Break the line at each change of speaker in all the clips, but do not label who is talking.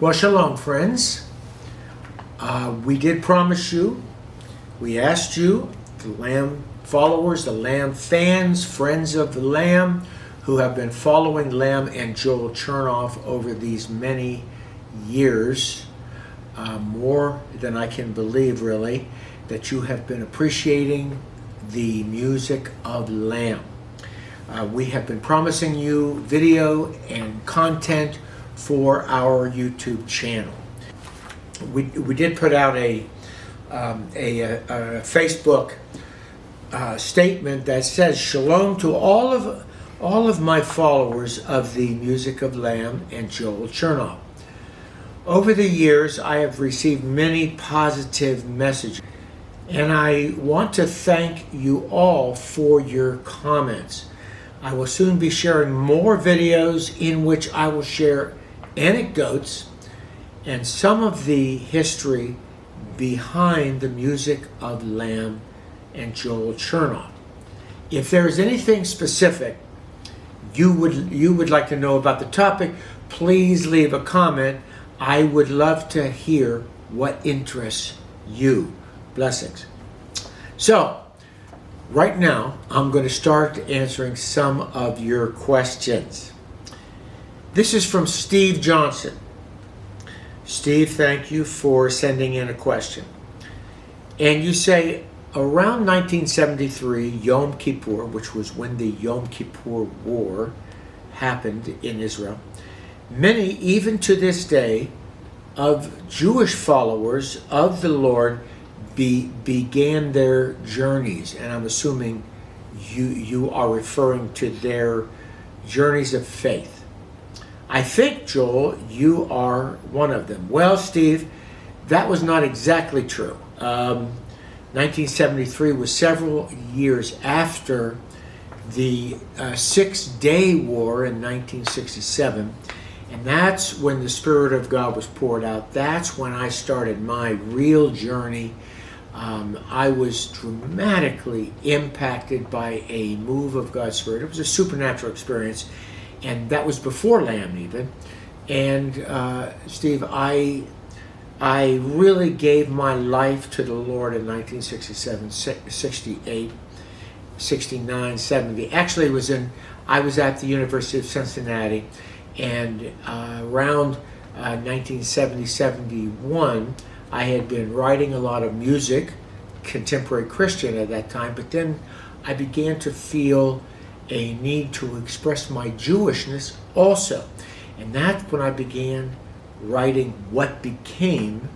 Well, shalom, friends. We did promise you, we asked you, the Lamb followers, the Lamb fans, friends of the Lamb, who have been following Lamb and Joel Chernoff over these many years, more than I can believe, really, that you have been appreciating the music of Lamb. We have been promising you video and content for our YouTube channel. We did put out a Facebook statement that says, "Shalom to all of my followers of the music of Lamb and Joel Chernoff. Over the years, I have received many positive messages, and I want to thank you all for your comments. I will soon be sharing more videos in which I will share anecdotes and some of the history behind the music of Lamb and Joel Chernoff. If there is anything specific you would like to know about the topic, please leave a comment. I would love to hear what interests you. Blessings." So, right now, I'm going to start answering some of your questions. This is from Steve Johnson. Steve, thank you for sending in a question. And you say, around 1973, Yom Kippur, which was when the Yom Kippur War happened in Israel, many, even to this day, of Jewish followers of the Lord began their journeys. And I'm assuming you are referring to their journeys of faith. I think, Joel, you are one of them. Well, Steve, that was not exactly true. 1973 was several years after the Six-Day War in 1967, and that's when the Spirit of God was poured out. That's when I started my real journey. I was dramatically impacted by a move of God's Spirit. It was a supernatural experience. And that was before Lamb even. And Steve, I really gave my life to the Lord in 1967, 68, 69, 70. Actually, I was at the University of Cincinnati, and around 1970, 71, I had been writing a lot of music, contemporary Christian at that time, but then I began to feel a need to express my Jewishness also. And that's when I began writing what became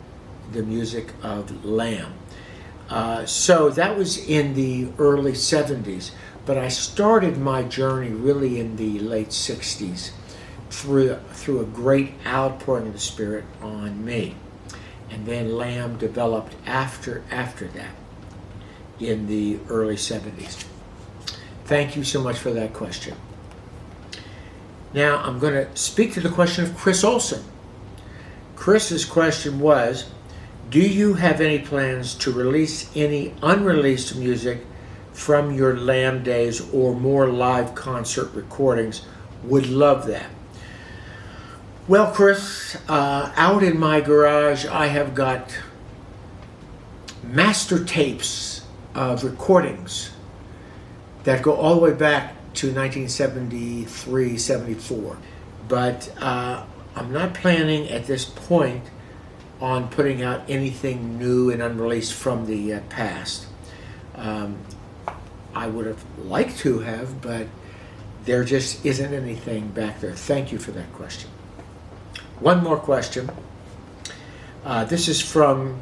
the music of Lamb. So that was in the early 70s, but I started my journey really in the late 60s through a great outpouring of the Spirit on me. And then Lamb developed after that in the early 70s. Thank you so much for that question. Now I'm going to speak to the question of Chris Olson. Chris's question was, do you have any plans to release any unreleased music from your Lamb days or more live concert recordings? Would love that. Well, Chris, out in my garage I have got master tapes of recordings that go all the way back to 1973, 74. But I'm not planning at this point on putting out anything new and unreleased from the past. I would have liked to have, but there just isn't anything back there. Thank you for that question. One more question. This is from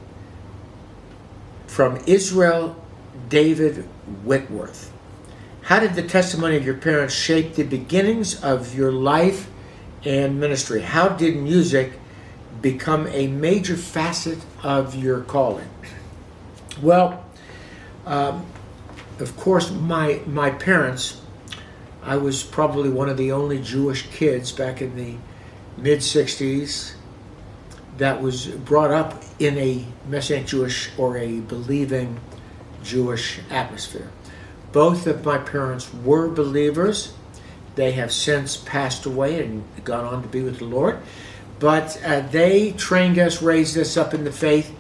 Israel David Whitworth. How did the testimony of your parents shape the beginnings of your life and ministry? How did music become a major facet of your calling? Well, of course, my parents, I was probably one of the only Jewish kids back in the mid-60s that was brought up in a Messianic Jewish or a believing Jewish atmosphere. Both of my parents were believers. They have since passed away and gone on to be with the Lord. But they trained us, raised us up in the faith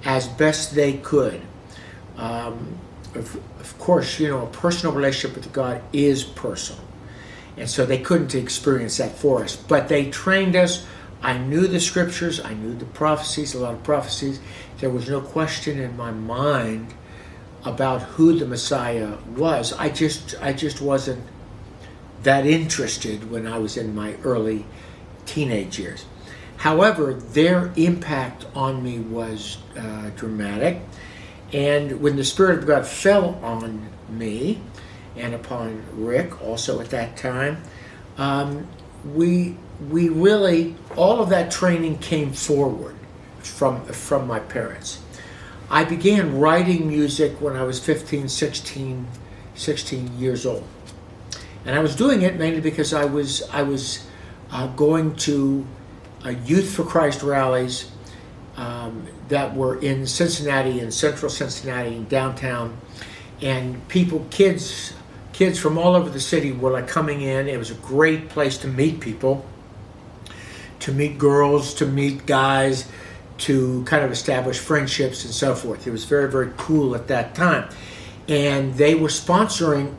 as best they could. Of course, a personal relationship with God is personal. And so they couldn't experience that for us. But they trained us. I knew the scriptures. I knew the prophecies, a lot of prophecies. There was no question in my mind about who the Messiah was. I just wasn't that interested when I was in my early teenage years. However, their impact on me was dramatic. And when the Spirit of God fell on me and upon Rick also at that time, we really, all of that training came forward from my parents. I began writing music when I was 15, 16 years old. And I was doing it mainly because I was going to Youth for Christ rallies that were in Cincinnati, in central Cincinnati, in downtown, and kids from all over the city were like coming in. It was a great place to meet people, to meet girls, to meet guys, to kind of establish friendships and so forth. It was very, very cool at that time. And they were sponsoring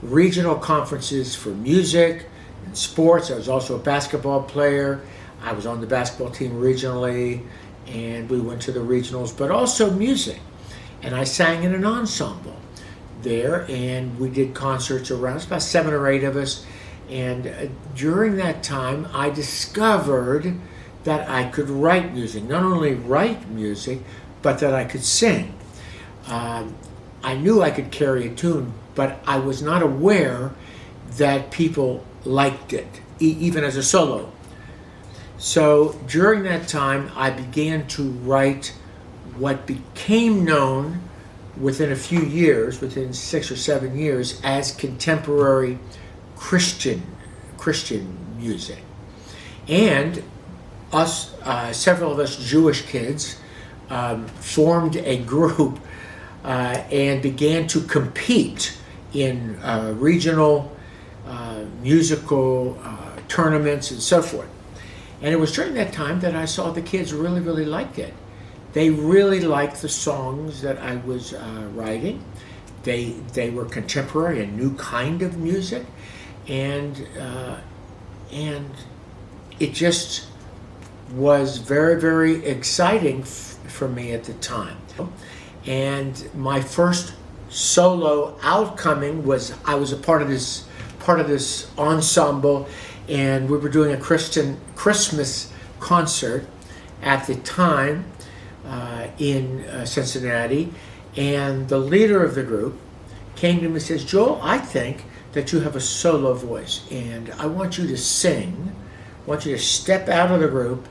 regional conferences for music and sports. I was also a basketball player. I was on the basketball team regionally, and we went to the regionals, but also music. And I sang in an ensemble there, and we did concerts around. It's about 7 or 8 of us. And during that time, I discovered that I could write music. Not only write music, but that I could sing. I knew I could carry a tune, but I was not aware that people liked it, even as a solo. So during that time, I began to write what became known within a few years, within 6 or 7 years, as contemporary Christian music. And several of us Jewish kids formed a group and began to compete in regional musical tournaments and so forth. And it was during that time that I saw the kids really, really liked it. They really liked the songs that I was writing. They were contemporary, a new kind of music, and it just was very, very exciting for me at the time. And my first solo outcoming was I was a part of this ensemble, and we were doing a Christmas concert at the time in Cincinnati, and the leader of the group came to me and says, "Joel, I think that you have a solo voice, and I want you to sing. I want you to step out of the group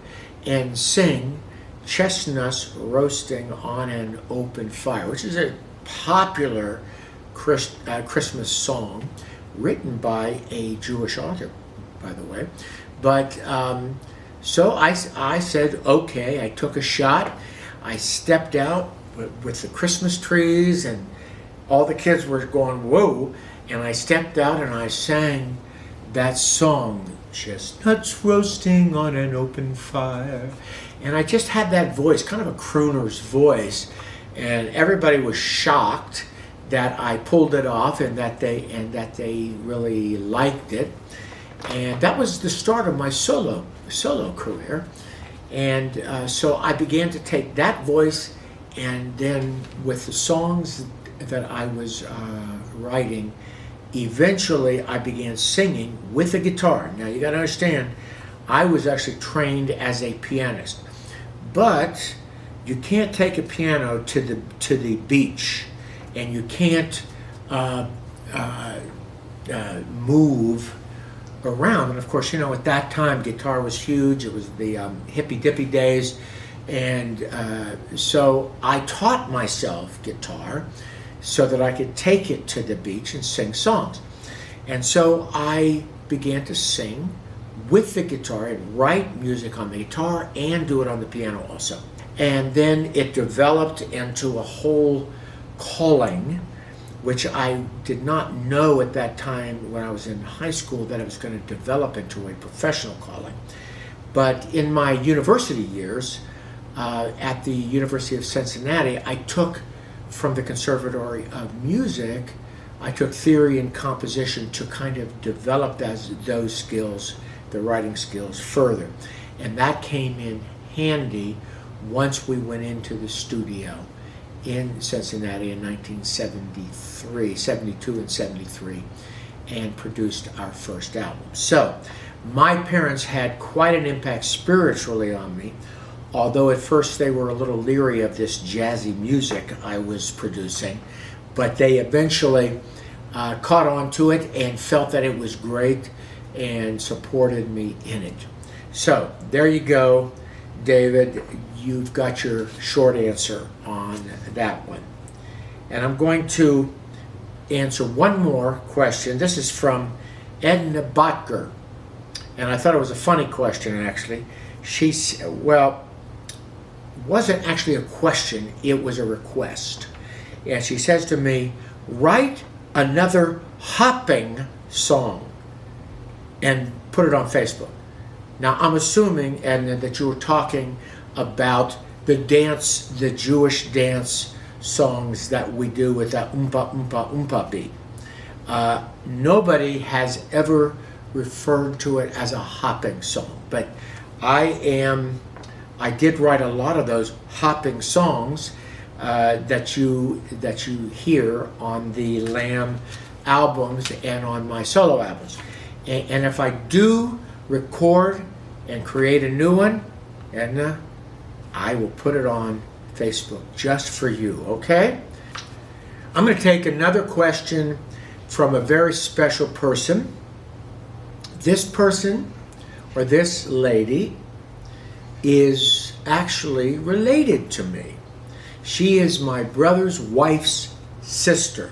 and sing Chestnuts Roasting on an Open Fire," which is a popular Christmas song written by a Jewish author, by the way. But so I said, okay. I took a shot. I stepped out with the Christmas trees, and all the kids were going, whoa. And I stepped out and I sang that song, Chestnuts Roasting on an Open Fire. And I just had that voice, kind of a crooner's voice. And everybody was shocked that I pulled it off and that they really liked it. And that was the start of my solo career. And so I began to take that voice, and then with the songs that I was writing, eventually I began singing with a guitar. Now you got to understand, I was actually trained as a pianist, but you can't take a piano to the beach, and you can't move around. And of course, at that time guitar was huge. It was the hippy dippy days, and so I taught myself guitar so that I could take it to the beach and sing songs. And so I began to sing with the guitar and write music on the guitar and do it on the piano also. And then it developed into a whole calling, which I did not know at that time when I was in high school that it was going to develop into a professional calling. But in my university years, at the University of Cincinnati, I took from the Conservatory of Music, I took theory and composition to kind of develop those skills, the writing skills, further. And that came in handy once we went into the studio in Cincinnati in 1973, 72 and 73, and produced our first album. So my parents had quite an impact spiritually on me, although at first they were a little leery of this jazzy music I was producing, but they eventually caught on to it and felt that it was great and supported me in it. So there you go, David. You've got your short answer on that one. And I'm going to answer one more question. This is from Edna Botker. And I thought it was a funny question, actually. Well, it wasn't actually a question, it was a request. And she says to me, write another hopping song and put it on Facebook. Now, I'm assuming, Edna, that you were talking about the Jewish dance songs that we do with that oompa oompa oompa beat. Nobody has ever referred to it as a hopping song, but I did write a lot of those hopping songs that you hear on the Lamb albums and on my solo albums. And if I do record and create a new one, Edna, I will put it on Facebook just for you, okay? I'm going to take another question from a very special person. This person, or this lady, is actually related to me. She is my brother's wife's sister,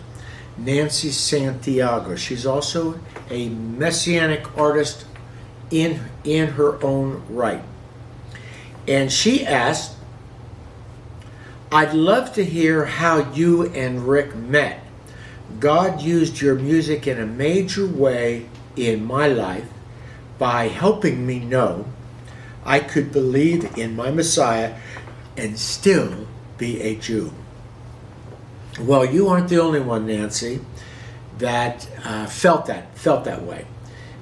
Nancy Santiago. She's also a Messianic artist in her own right. And she asked, I'd love to hear how you and Rick met. God used your music in a major way in my life by helping me know I could believe in my Messiah and still be a Jew. Well, you aren't the only one, Nancy, that felt that way.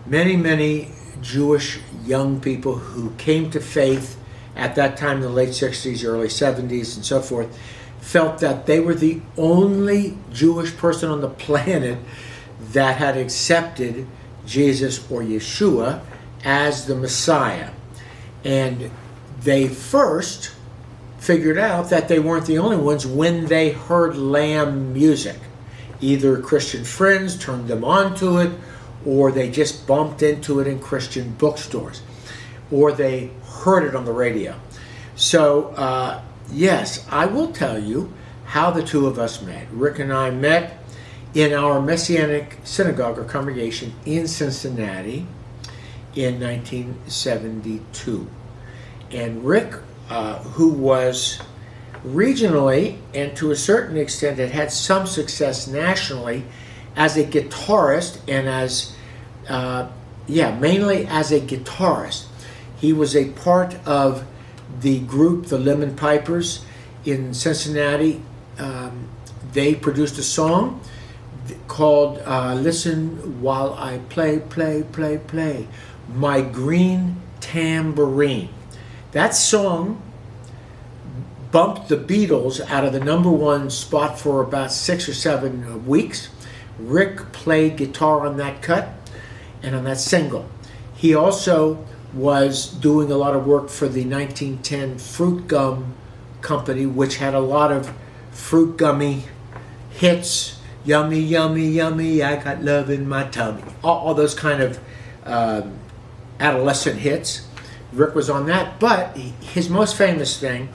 Many Jewish young people who came to faith at that time in the late 60s, early 70s, and so forth, felt that they were the only Jewish person on the planet that had accepted Jesus or Yeshua as the Messiah. And they first figured out that they weren't the only ones when they heard Lamb music. Either Christian friends turned them on to it, or they just bumped into it in Christian bookstores, or they heard it on the radio. So, yes, I will tell you how the two of us met. Rick and I met in our Messianic synagogue or congregation in Cincinnati in 1972. And Rick, who was regionally and to a certain extent had some success nationally as a guitarist and as, mainly as a guitarist. He was a part of the group, the Lemon Pipers in Cincinnati. They produced a song called Listen While I Play, Play, Play, Play, My Green Tambourine. That song bumped the Beatles out of the #1 spot for about 6 or 7 weeks. Rick played guitar on that cut and on that single. He also was doing a lot of work for the 1910 Fruit Gum Company, which had a lot of fruit gummy hits. Yummy, yummy, yummy, I got love in my tummy. All those kind of adolescent hits. Rick was on that, but his most famous thing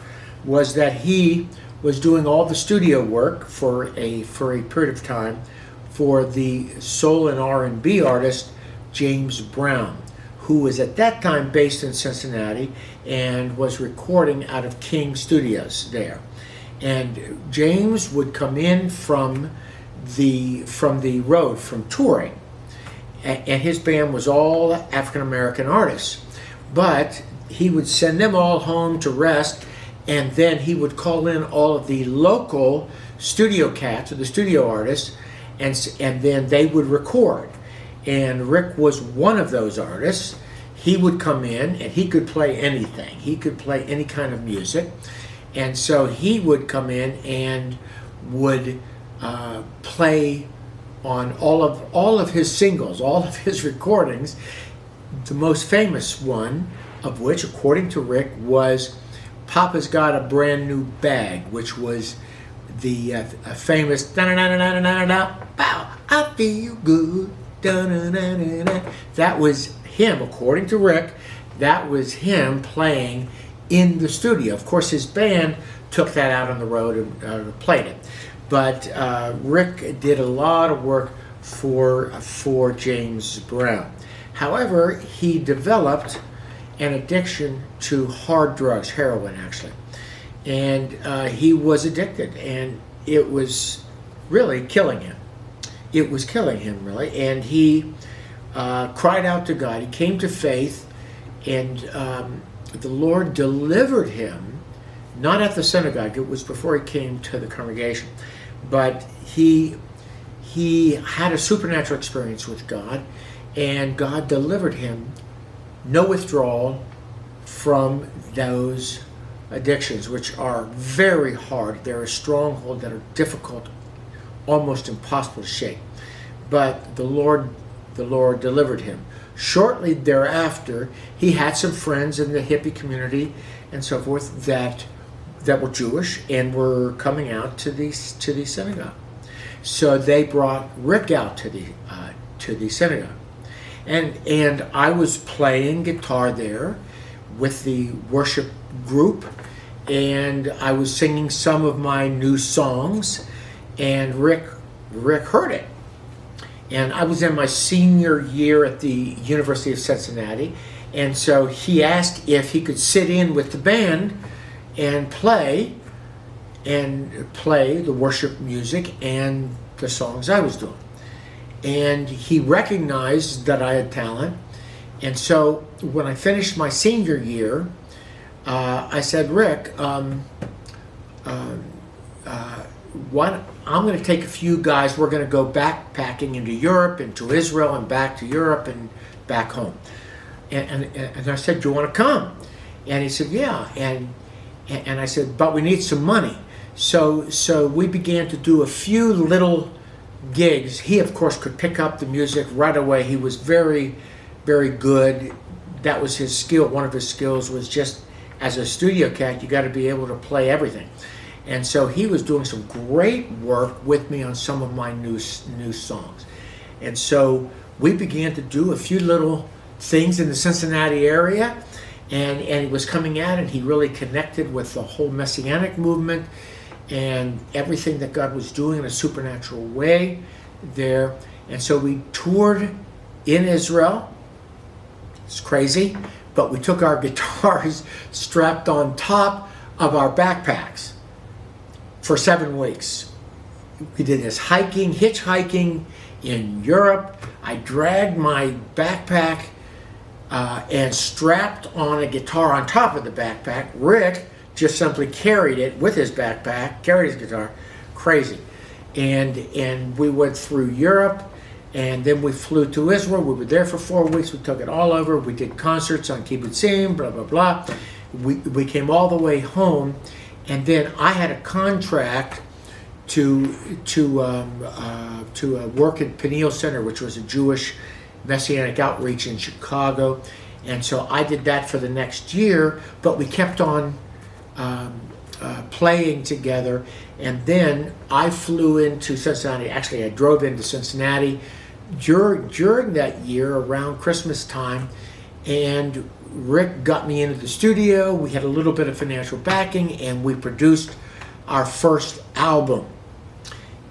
was that he was doing all the studio work for a period of time for the soul and R&B artist James Brown, who was at that time based in Cincinnati and was recording out of King Studios there. And James would come in from the road, from touring, and his band was all African American artists. But he would send them all home to rest, and then he would call in all of the local studio cats or the studio artists, and then they would record. And Rick was one of those artists. He would come in and he could play anything. He could play any kind of music. And so he would come in and would play on all of his singles, all of his recordings. The most famous one of which, according to Rick, was Papa's Got a Brand New Bag, which was the famous da-na-na-na-na-na-na, bow, I feel good, da-na-na-na-na. That was him, according to Rick. That was him playing in the studio. Of course, his band took that out on the road and played it. But Rick did a lot of work for James Brown. However, he developed an addiction to hard drugs, heroin actually. And he was addicted, and it was really killing him. It was killing him, really. And he cried out to God. He came to faith, and the Lord delivered him, not at the synagogue. It was before he came to the congregation. But he had a supernatural experience with God, and God delivered him, no withdrawal from those addictions, which are very hard. They're a stronghold that are difficult, almost impossible to shake. But the Lord delivered him. Shortly thereafter, he had some friends in the hippie community and so forth that were Jewish and were coming out to the synagogue. So they brought Rick out to the synagogue, and I was playing guitar there with the worship group, and I was singing some of my new songs, and Rick heard it. And I was in my senior year at the University of Cincinnati, and so he asked if he could sit in with the band and play the worship music and the songs I was doing. And he recognized that I had talent. And so when I finished my senior year, I said, Rick, I'm going to take a few guys. We're going to go backpacking into Europe, into Israel, and back to Europe and back home. And I said, do you want to come? And he said, yeah. And I said, but we need some money. So we began to do a few little gigs. He, of course, could pick up the music right away. He was very, very good. That was his skill. One of his skills was just, as a studio cat, you got to be able to play everything. And so he was doing some great work with me on some of my new songs. And so we began to do a few little things in the Cincinnati area, and he was coming out, and he really connected with the whole Messianic movement and everything that God was doing in a supernatural way there. And so we toured in Israel. It's crazy, but we took our guitars strapped on top of our backpacks for 7 weeks. We did this hitchhiking in Europe. I dragged my backpack and strapped on a guitar on top of the backpack. Rick just simply carried it with his backpack, carried his guitar. Crazy. And we went through Europe, and then we flew to Israel. We were there for 4 weeks. We took it all over. We did concerts on kibbutzim, blah, blah, blah. We came all the way home, and then I had a contract to work at Peniel Center, which was a Jewish Messianic outreach in Chicago. And so I did that for the next year, but we kept on playing together. And then I flew into Cincinnati. Actually, I drove into Cincinnati during that year around Christmas time, and Rick got me into the studio. We had a little bit of financial backing, and we produced our first album.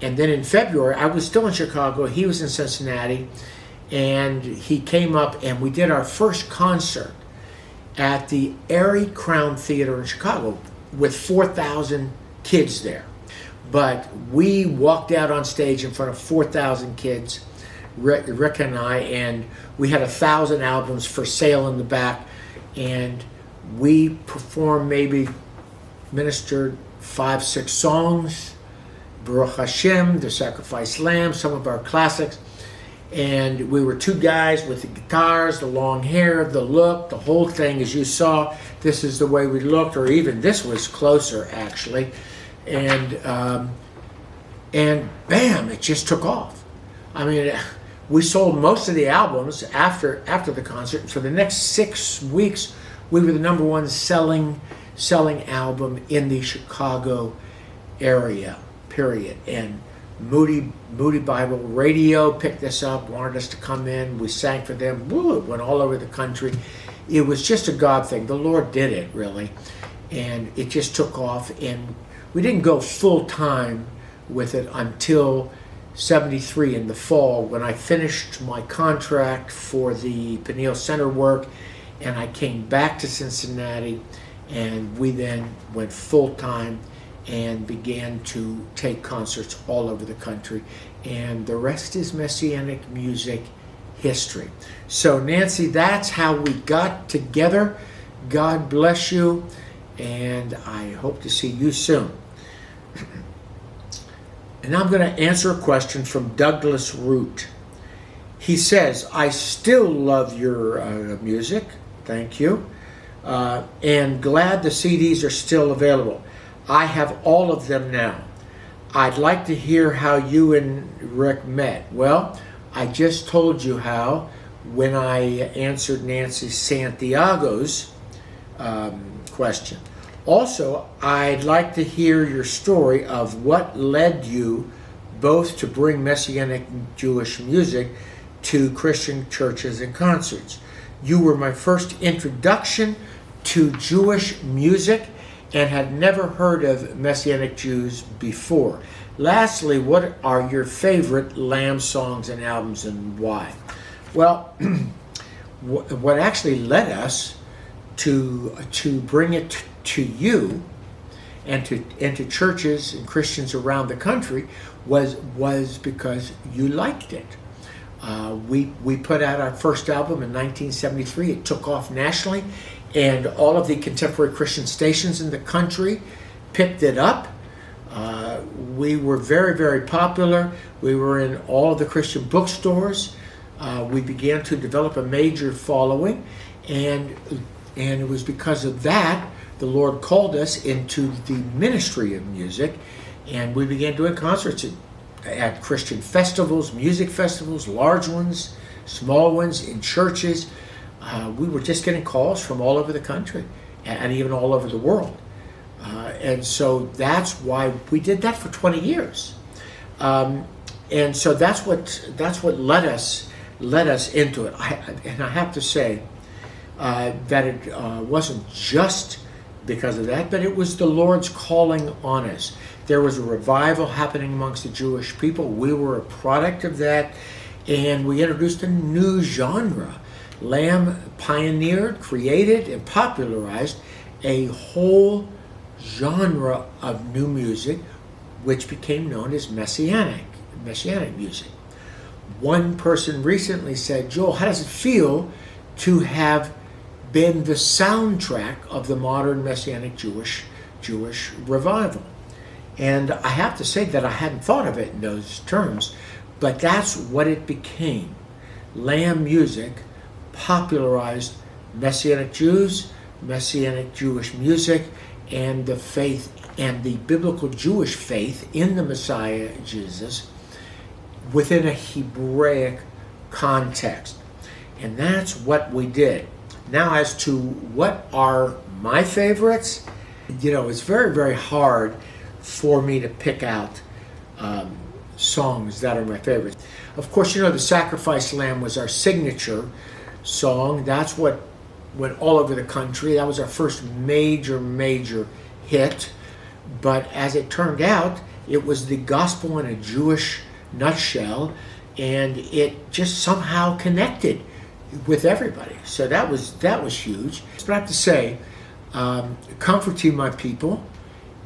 And then in February, I was still in Chicago. He was in Cincinnati, and he came up, and we did our first concert at the Airy Crown Theater in Chicago with 4,000 kids there. But we walked out on stage in front of 4,000 kids, Rick and I, and we had 1,000 albums for sale in the back, and We performed, maybe ministered 5-6 songs, Baruch Hashem, The Sacrificed Lamb, some of our classics. And we were 2 guys with the guitars, the long hair, the look, the whole thing. As you saw, this is the way we looked, or even this was closer actually. And bam, it just took off. I mean, we sold most of the albums after the concert. For the next 6 weeks, we were the #1 selling album in the Chicago area, period. And Moody Bible Radio picked us up, wanted us to come in. We sang for them. Woo, it went all over the country. It was just a God thing. The Lord did it, really. And it just took off. And we didn't go full time with it until 73 in the fall, when I finished my contract for the Peniel Center work, and I came back to Cincinnati, and we then went full time and began to take concerts all over the country. And the rest is Messianic music history. So Nancy, that's how we got together. God bless you, and I hope to see you soon. And I'm going to answer a question from Douglas Root. He says, I still love your music. Thank you. And glad the CDs are still available. I have all of them now. I'd like to hear how you and Rick met. Well, I just told you how when I answered Nancy Santiago's question. Also, I'd like to hear your story of what led you both to bring Messianic Jewish music to Christian churches and concerts. You were my first introduction to Jewish music and had never heard of Messianic Jews before. Lastly, what are your favorite Lamb songs and albums, and why? Well, what actually led us to bring it to you and to churches and Christians around the country was because you liked it. We put out our first album in 1973. It took off nationally, and all of the contemporary Christian stations in the country picked it up. We were very, very popular. We were in all of the Christian bookstores. We began to develop a major following, and it was because of that the Lord called us into the ministry of music, and we began doing concerts at Christian festivals, music festivals, large ones, small ones, in churches. We were just getting calls from all over the country and even all over the world. And so that's why we did that for 20 years. And so that's what led us into it. And I have to say that it wasn't just because of that, but it was the Lord's calling on us. There was a revival happening amongst the Jewish people. We were a product of that, and we introduced a new genre. Lamb pioneered, created, and popularized a whole genre of new music, which became known as Messianic music. One person recently said, Joel, how does it feel to have been the soundtrack of the modern Messianic Jewish revival? And I have to say that I hadn't thought of it in those terms, but that's what it became. Lamb music popularized Messianic Jews, Messianic Jewish music, and the faith and the biblical Jewish faith in the Messiah Jesus within a Hebraic context. And that's what we did. Now, as to what are my favorites, it's very, very hard for me to pick out songs that are my favorites. Of course, The Sacrificed Lamb was our signature song. That's what went all over the country. That was our first major hit. But as it turned out, it was the gospel in a Jewish nutshell, and it just somehow connected with everybody. So that was huge. But I have to say, Comfort You, My People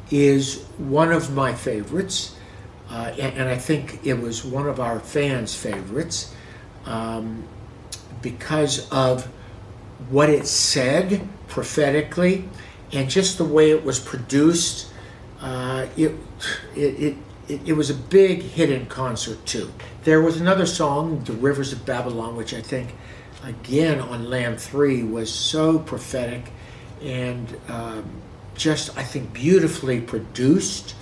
is one of my favorites, and I think it was one of our fans' favorites because of what it said prophetically, and just the way it was produced. It was a big hit in concert too. There was another song, The Rivers of Babylon, which I think, again, on Lamb 3 was so prophetic and just, I think, beautifully produced.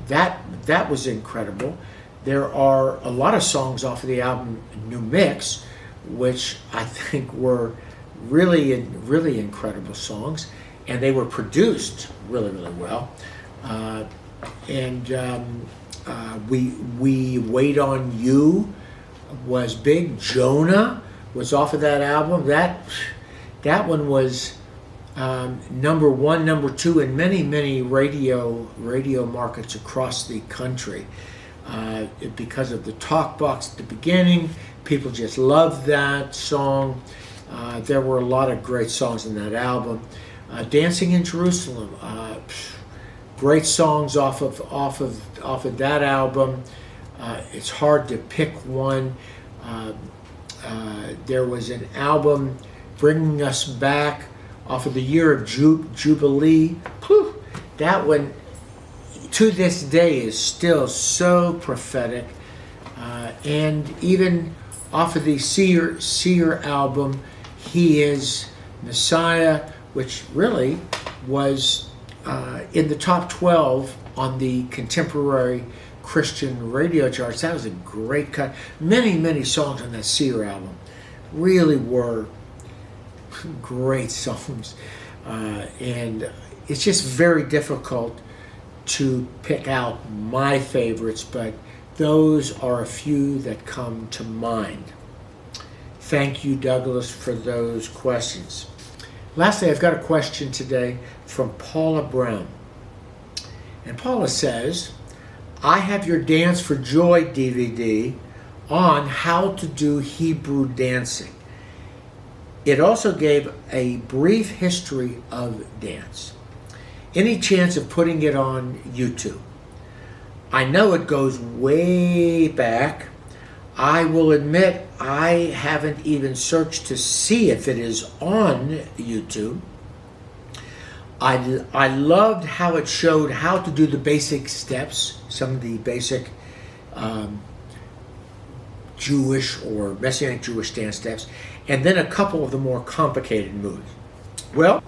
That was incredible. There are a lot of songs off of the album New Mix, which I think were really incredible songs, and they were produced really well. We Wait on You was big. Jonah was off of that album. That one was number 1, number 2 in many radio markets across the country. Because of the talk box at the beginning, people just loved that song. There were a lot of great songs in that album. Dancing in Jerusalem, great songs off of that album. It's hard to pick one. There was an album, Bringing Us Back, off of the Year of Jubilee. Whew, that one, to this day, is still so prophetic. And even off of the Seer album, He Is Messiah, which really was in the top 12 on the contemporary Christian radio charts. That was a great cut. Many songs on that Seer album really were great songs. And it's just very difficult to pick out my favorites, but those are a few that come to mind. Thank you, Douglas, for those questions. Lastly, I've got a question today from Paula Brown. And Paula says, I have your Dance for Joy DVD on how to do Hebrew dancing. It also gave a brief history of dance. Any chance of putting it on YouTube? I know it goes way back. I will admit I haven't even searched to see if it is on YouTube. I loved how it showed how to do the basic steps, some of the basic Jewish or Messianic Jewish dance steps, and then a couple of the more complicated moves. Well,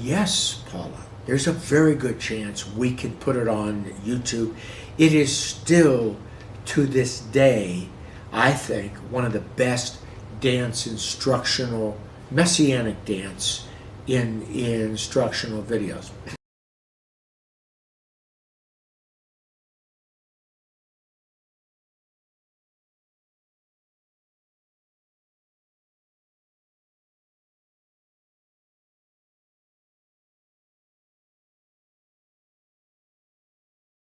yes, Paula, there's a very good chance we can put it on YouTube. It is still, to this day, I think, one of the best dance instructional, Messianic dance in instructional videos.